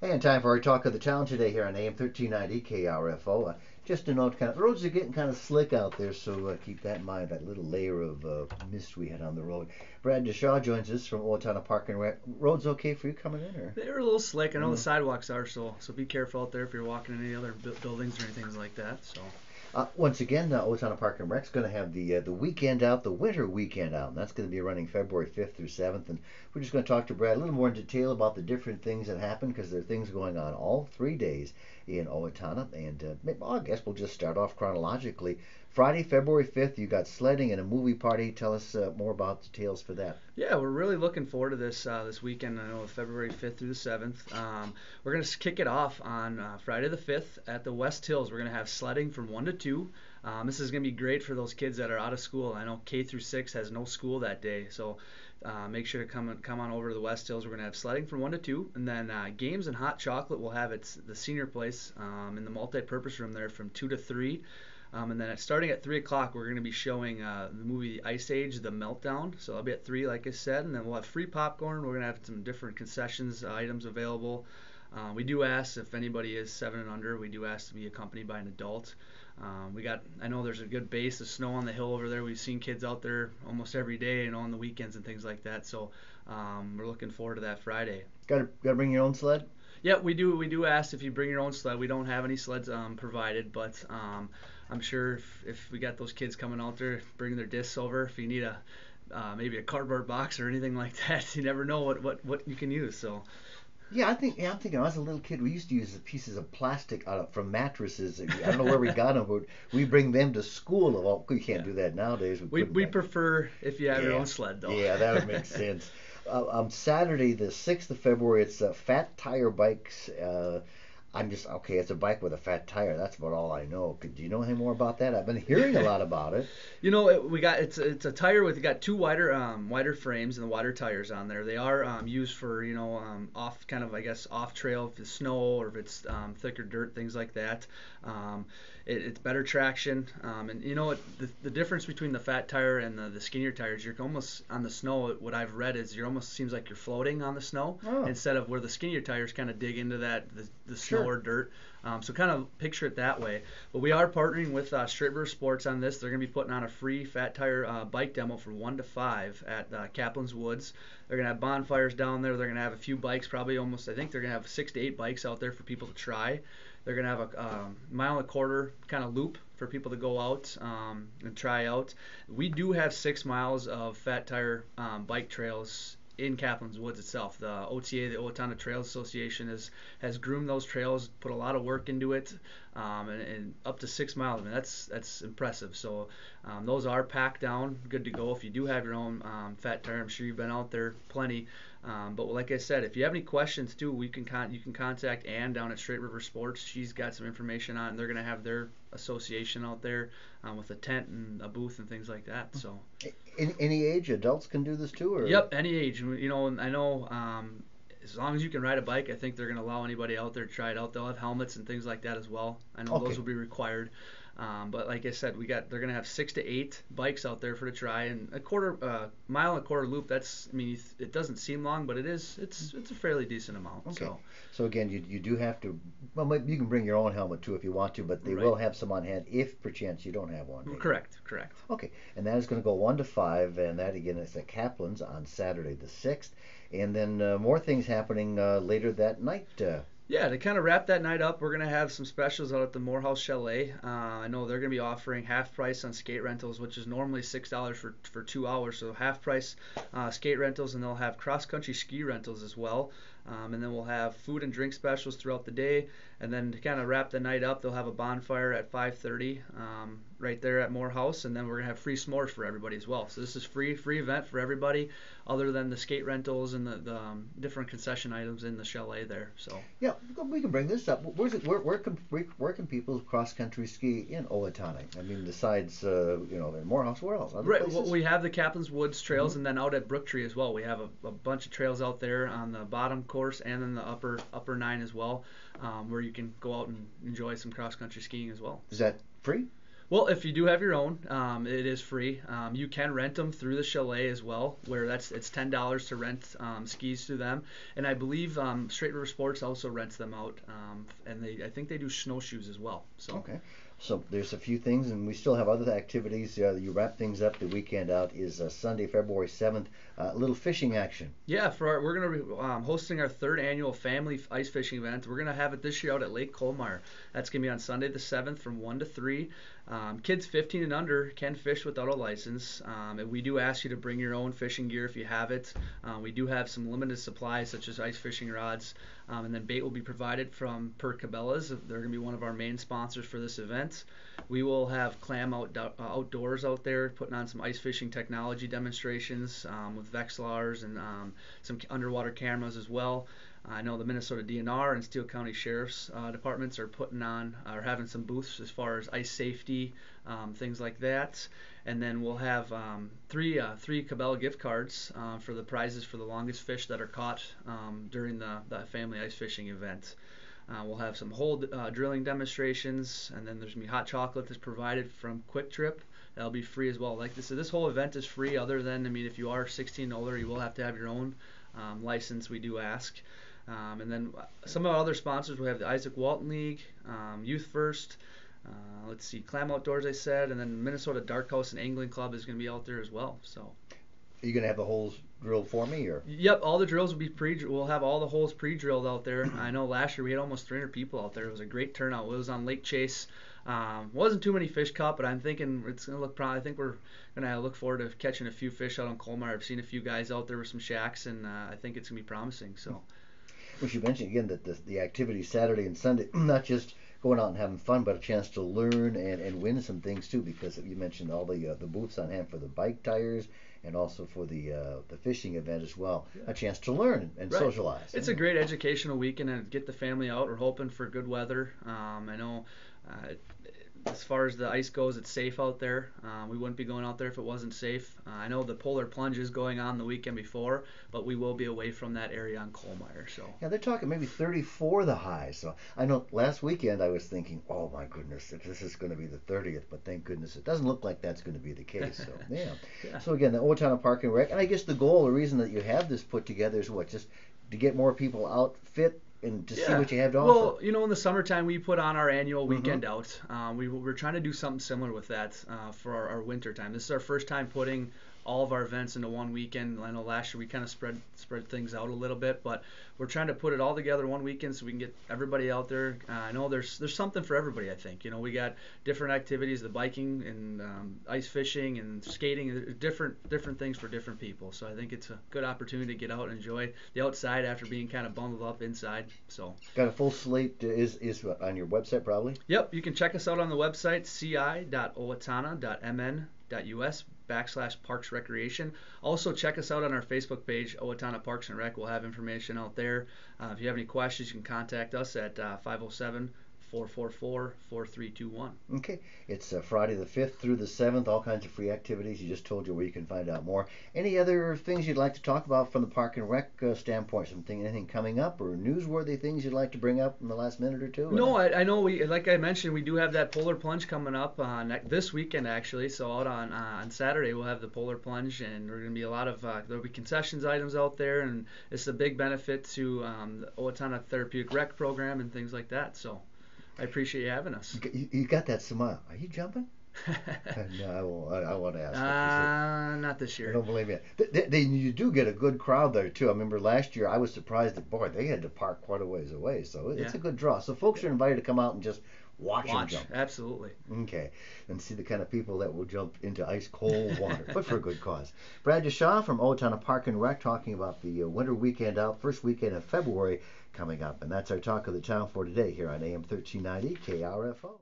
Hey, in time for our talk of the town today here on AM 1390 KRFO. Just to note, the roads are getting kind of slick out there, so keep that in mind, that little layer of mist we had on the road. Brad Dushaw joins us from Owatonna Park and Rec. Roads okay for you coming in, or? They're a little slick. I know the Mm. sidewalks are, so be careful out there if you're walking in any other buildings or anything like that. So Once again, Owatonna Park and Rec's going to have the weekend out, the winter weekend out, and that's going to be running February 5th through 7th. And we're just going to talk to Brad a little more in detail about the different things that happen because there are things going on all 3 days in Owatonna. And I guess we'll just start off chronologically. Friday, February 5th, you got sledding and a movie party. Tell us more about details for that. yeah, we're really looking forward to this weekend. I know February 5th through the 7th. We're gonna kick it off on Friday the 5th at the West Hills. We're gonna have sledding from 1 to 2. This is gonna be great for those kids that are out of school. I know K through 6 has no school that day, so make sure to come on over to the West Hills. We're gonna have sledding from 1 to 2, and then games and hot chocolate. We'll have the senior place in the multi-purpose room there from 2 to 3. And then starting at 3 o'clock, we're going to be showing the movie Ice Age, The Meltdown. So that'll be at 3, like I said. And then we'll have free popcorn. We're going to have some different concessions items available. We do ask if anybody is 7 and under, we do ask to be accompanied by an adult. I know there's a good base of snow on the hill over there. We've seen kids out there almost every day, on the weekends and things like that. So we're looking forward to that Friday. Got to bring your own sled? Yeah, we do. We do ask if you bring your own sled. We don't have any sleds provided, but I'm sure if we got those kids coming out there bringing their discs over, if you need maybe a cardboard box or anything like that, you never know what you can use. So Yeah, I'm thinking. When I was a little kid, we used to use pieces of plastic from mattresses. I don't know where we got them, but we bring them to school. Well, we can't yeah, do that nowadays. we prefer if you have your Yeah, own sled though. yeah, that would make sense. On Saturday, the 6th of February, it's Fat Tire Bikes. I'm just okay. It's a bike with a fat tire. That's about all I know. Do you know anything more about that? I've been hearing a lot about it. It's a tire with got two wider frames and the wider tires on there. They are used for off kind of I guess off trail if it's snow or if it's thicker dirt, things like that. It's better traction, and the difference between the fat tire and the skinnier tires, you're almost on the snow. What I've read is you're almost seems like you're floating on the snow Oh, instead of where the skinnier tires kind of dig into the snow sure. or dirt. So kind of picture it that way. But we are partnering with Straight River Sports on this. They're going to be putting on a free fat tire bike demo from 1 to 5 at Kaplan's Woods. They're going to have bonfires down there. They're going to have a few bikes, probably almost, I think they're going to have 6 to 8 bikes out there for people to try. They're going to have a mile and a quarter kind of loop for people to go out and try out. We do have 6 miles of fat tire bike trails in Kaplan's Woods itself. The OTA, the Owatonna Trails Association, has groomed those trails, put a lot of work into it, and up to 6 miles. I mean, that's impressive. So those are packed down, good to go. If you do have your own fat tire, I'm sure you've been out there plenty. But like I said, if you have any questions too, you can contact Ann down at Straight River Sports. She's got some information on it, and they're going to have their association out there with a tent and a booth and things like that. So Any age adults can do this too, or? yep, any age. I know as long as you can ride a bike, I think they're going to allow anybody out there to try it out. They'll have helmets and things like that as well. I know those Okay. will be required. But like I said, they're going to have 6 to 8 bikes out there for to try, and mile and a quarter loop. It doesn't seem long, but it's a fairly decent amount. Okay. So So again, you do have to. Well, maybe you can bring your own helmet too if you want to, but they right, will have some on hand if perchance you don't have one. Maybe. correct. Okay, and that is going to go 1 to 5, and that again is at Kaplan's on Saturday the 6th, and then more things happening later that night. Yeah, to kind of wrap that night up, we're going to have some specials out at the Morehouse Chalet. I know they're going to be offering half price on skate rentals, which is normally $6 for 2 hours. So half price skate rentals, and they'll have cross country ski rentals as well. And then we'll have food and drink specials throughout the day. And then to kind of wrap the night up, they'll have a bonfire at 5:30 right there at Morehouse. And then we're going to have free s'mores for everybody as well. So this is free event for everybody other than the skate rentals and the different concession items in the chalet there. So Yeah, we can bring this up. Where can people cross country ski in Owatonna? I mean, besides in Morehouse, where else? Other right, well, places? we have the Kaplan's Woods trails, Mm-hmm. and then out at Brooktree as well. We have a bunch of trails out there on the bottom course and then the upper 9 as well, where you can go out and enjoy some cross country skiing as well. Is that free? Well, if you do have your own, it is free. You can rent them through the chalet as well, where it's $10 to rent skis through them, and I believe Straight River Sports also rents them out, and I think they do snowshoes as well. So. Okay. So there's a few things, and we still have other activities. You wrap things up. The weekend out is Sunday, February 7th. A little fishing action. Yeah, we're going to be hosting our third annual family ice fishing event. We're going to have it this year out at Lake Colmar. That's going to be on Sunday the 7th from 1 to 3. Kids 15 and under can fish without a license. And we do ask you to bring your own fishing gear if you have it. We do have some limited supplies such as ice fishing rods. And then bait will be provided from Per Cabela's. They're going to be one of our main sponsors for this event. We will have clam outdoors out there, putting on some ice fishing technology demonstrations with Vexilars and some underwater cameras as well. I know the Minnesota DNR and Steele County Sheriff's departments are having some booths as far as ice safety, things like that. And then we'll have three Cabela gift cards for the prizes for the longest fish that are caught during the family ice fishing event. We'll have some hole drilling demonstrations, and then there's going to be hot chocolate that's provided from Quick Trip. That'll be free as well. Like this whole event is free, other than, if you are 16 and older, you will have to have your own license, we do ask. And then some of our other sponsors, we have the Isaac Walton League, Youth First, let's see, Clam Outdoors, I said, and then Minnesota Dark House and Angling Club is going to be out there as well. So. Are you going to have the holes drilled for me, or? Yep, all the drills will be we'll have all the holes pre-drilled out there. I know last year we had almost 300 people out there. It was a great turnout. It was on Lake Chase. Wasn't too many fish caught, but I'm thinking it's going to look I think we're going to look forward to catching a few fish out on Colmar. I've seen a few guys out there with some shacks, and I think it's going to be promising. So. We should mention again that the activity Saturday and Sunday, not just going out and having fun, but a chance to learn and win some things too, because you mentioned all the booths on hand for the bike tires and also for the fishing event as well. Yeah. A chance to learn and right. Socialize. It's a great educational weekend and get the family out. We're hoping for good weather. I know as far as the ice goes, it's safe out there. We wouldn't be going out there if it wasn't safe. I know the polar plunge is going on the weekend before, but we will be away from that area on Colmar. So. Yeah, they're talking maybe 34 the high. So I know last weekend I was thinking, oh my goodness, this is going to be the 30th, but thank goodness it doesn't look like that's going to be the case. So yeah. So again, the Owatonna Park and Rec, and I guess the reason that you have this put together is what, just to get more people out fit and to see what you have to offer. Well, in the summertime we put on our annual weekend out. We're trying to do something similar with that for our winter time. This is our first time putting all of our events into one weekend. I know last year we kind of spread things out a little bit, but we're trying to put it all together one weekend so we can get everybody out there. I know there's something for everybody, I think. We got different activities, the biking and ice fishing and skating, different things for different people. So I think it's a good opportunity to get out and enjoy the outside after being kind of bundled up inside. So got a full slate is on your website probably? Yep, you can check us out on the website ci.owatonna.mn.us/Parks Recreation. Also check us out on our Facebook page, Owatonna Parks and Rec. We'll have information out there. If you have any questions, you can contact us at 507-444-4321. Okay, it's Friday the 5th through the 7th, all kinds of free activities. You just told you where you can find out more. Any other things you'd like to talk about from the Park and Rec standpoint? Anything coming up or newsworthy things you'd like to bring up in the last minute or two? No, I know like I mentioned, we do have that polar plunge coming up this weekend actually. So out on Saturday we'll have the polar plunge, and we're going to be a lot of there'll be concessions items out there, and it's a big benefit to the Owatonna Therapeutic Rec program and things like that. So. I appreciate you having us. You got that smile. Are you jumping? No, I want to ask. Not this year. I don't believe it. You do get a good crowd there, too. I remember last year I was surprised that, they had to park quite a ways away. So it's a good draw. So folks are invited to come out and just watch them jump. Absolutely. Okay. And see the kind of people that will jump into ice cold water, but for a good cause. Brad Dushaw from Owatonna Park and Rec talking about the winter weekend out, first weekend of February coming up. And that's our Talk of the Town for today here on AM 1390 KRFO.